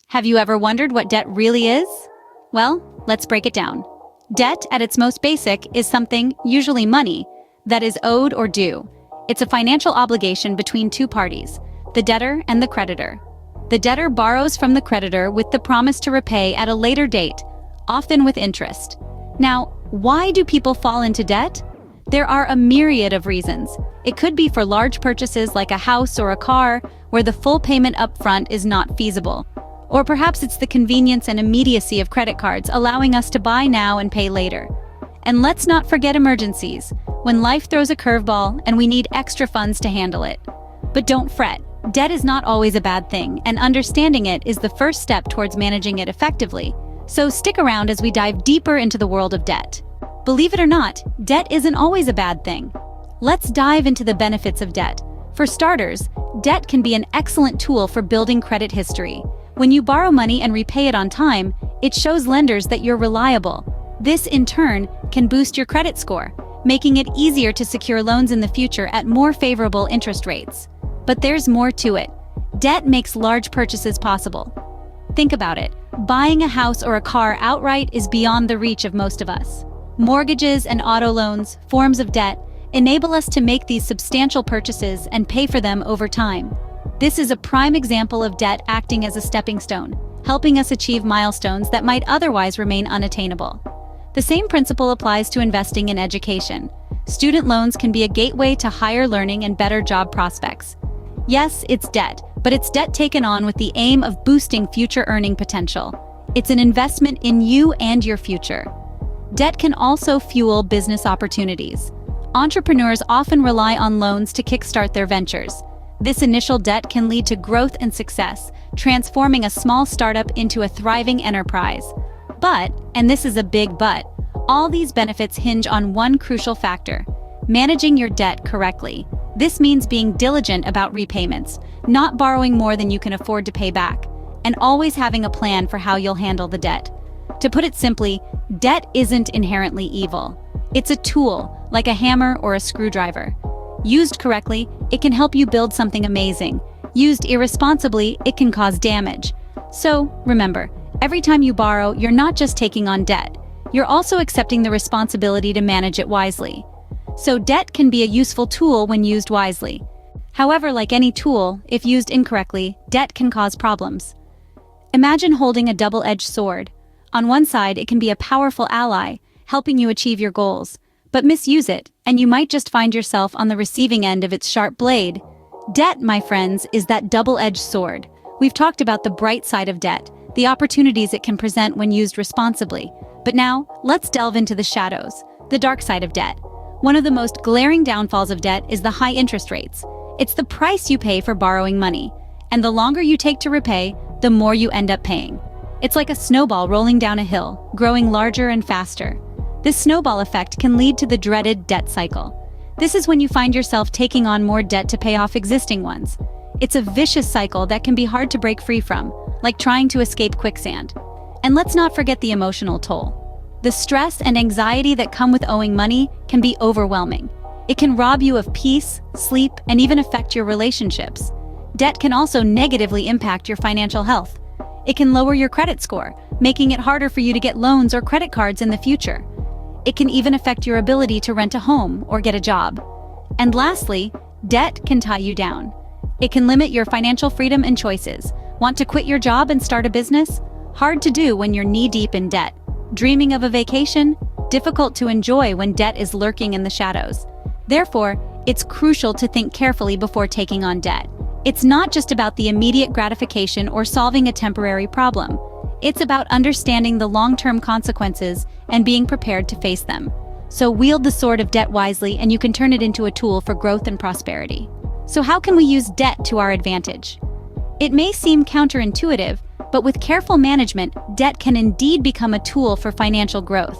Have you ever wondered what debt really is? Well, let's break it down. Debt, at its most basic, is something, usually money, that is owed or due. It's a financial obligation between two parties, the debtor and the creditor. The debtor borrows from the creditor with the promise to repay at a later date, often with interest. Now, why do people fall into debt? There are a myriad of reasons. It could be for large purchases like a house or a car, where the full payment upfront is not feasible. Or perhaps it's the convenience and immediacy of credit cards, allowing us to buy now and pay later. And let's not forget emergencies, when life throws a curveball and we need extra funds to handle it. But don't fret, debt is not always a bad thing, and understanding it is the first step towards managing it effectively. So stick around as we dive deeper into the world of debt. Believe it or not, debt isn't always a bad thing. Let's dive into the benefits of debt. For starters, debt can be an excellent tool for building credit history. When you borrow money and repay it on time, it shows lenders that you're reliable. This, in turn, can boost your credit score, making it easier to secure loans in the future at more favorable interest rates. But there's more to it. Debt makes large purchases possible. Think about it. Buying a house or a car outright is beyond the reach of most of us. Mortgages and auto loans, forms of debt, enable us to make these substantial purchases and pay for them over time. This is a prime example of debt acting as a stepping stone, helping us achieve milestones that might otherwise remain unattainable. The same principle applies to investing in education. Student loans can be a gateway to higher learning and better job prospects. Yes, it's debt, but it's debt taken on with the aim of boosting future earning potential. It's an investment in you and your future. Debt can also fuel business opportunities. Entrepreneurs often rely on loans to kickstart their ventures. This initial debt can lead to growth and success, transforming a small startup into a thriving enterprise. But, and this is a big but, all these benefits hinge on one crucial factor: managing your debt correctly. This means being diligent about repayments, not borrowing more than you can afford to pay back, and always having a plan for how you'll handle the debt. To put it simply, debt isn't inherently evil. It's a tool, like a hammer or a screwdriver. Used correctly, it can help you build something amazing. Used irresponsibly, it can cause damage. So, remember, every time you borrow, you're not just taking on debt. You're also accepting the responsibility to manage it wisely. So debt can be a useful tool when used wisely. However, like any tool, if used incorrectly, debt can cause problems. Imagine holding a double-edged sword. On one side, it can be a powerful ally, helping you achieve your goals. But misuse it, and you might just find yourself on the receiving end of its sharp blade. Debt, my friends, is that double-edged sword. We've talked about the bright side of debt, the opportunities it can present when used responsibly. But now, let's delve into the shadows, the dark side of debt. One of the most glaring downfalls of debt is the high interest rates. It's the price you pay for borrowing money. And the longer you take to repay, the more you end up paying. It's like a snowball rolling down a hill, growing larger and faster. This snowball effect can lead to the dreaded debt cycle. This is when you find yourself taking on more debt to pay off existing ones. It's a vicious cycle that can be hard to break free from, like trying to escape quicksand. And let's not forget the emotional toll. The stress and anxiety that come with owing money can be overwhelming. It can rob you of peace, sleep, and even affect your relationships. Debt can also negatively impact your financial health. It can lower your credit score, making it harder for you to get loans or credit cards in the future. It can even affect your ability to rent a home or get a job. And lastly, debt can tie you down. It can limit your financial freedom and choices. Want to quit your job and start a business? Hard to do when you're knee-deep in debt. Dreaming of a vacation? Difficult to enjoy when debt is lurking in the shadows. Therefore, it's crucial to think carefully before taking on debt. It's not just about the immediate gratification or solving a temporary problem. It's about understanding the long-term consequences and being prepared to face them. So wield the sword of debt wisely, and you can turn it into a tool for growth and prosperity. So how can we use debt to our advantage? It may seem counterintuitive, but with careful management, debt can indeed become a tool for financial growth.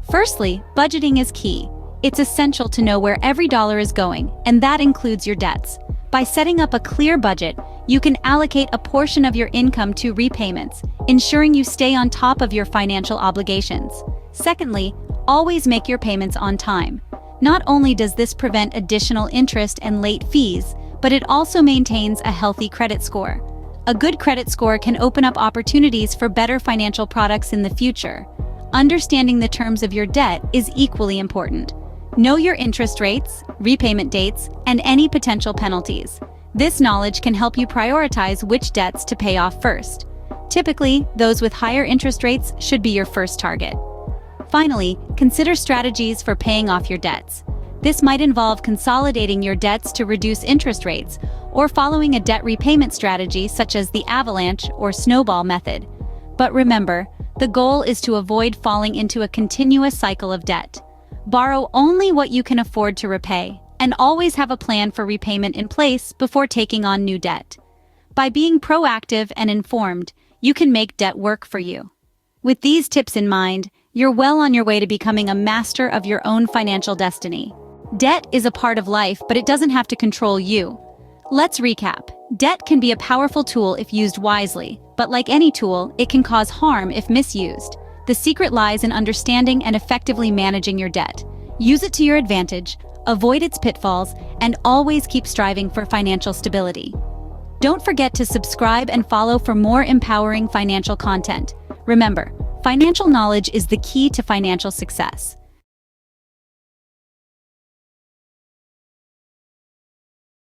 Firstly, budgeting is key. It's essential to know where every dollar is going, and that includes your debts. By setting up a clear budget, you can allocate a portion of your income to repayments, ensuring you stay on top of your financial obligations. Secondly, always make your payments on time. Not only does this prevent additional interest and late fees, but it also maintains a healthy credit score. A good credit score can open up opportunities for better financial products in the future. Understanding the terms of your debt is equally important. Know your interest rates, repayment dates, and any potential penalties. This knowledge can help you prioritize which debts to pay off first. Typically, those with higher interest rates should be your first target. Finally, consider strategies for paying off your debts. This might involve consolidating your debts to reduce interest rates, or following a debt repayment strategy such as the avalanche or snowball method. But remember, the goal is to avoid falling into a continuous cycle of debt. Borrow only what you can afford to repay, and always have a plan for repayment in place before taking on new debt. By being proactive and informed, you can make debt work for you. With these tips in mind, you're well on your way to becoming a master of your own financial destiny. Debt is a part of life, but it doesn't have to control you. Let's recap. Debt can be a powerful tool if used wisely, but like any tool, it can cause harm if misused. The secret lies in understanding and effectively managing your debt. Use it to your advantage, avoid its pitfalls, and always keep striving for financial stability. Don't forget to subscribe and follow for more empowering financial content. Remember, financial knowledge is the key to financial success.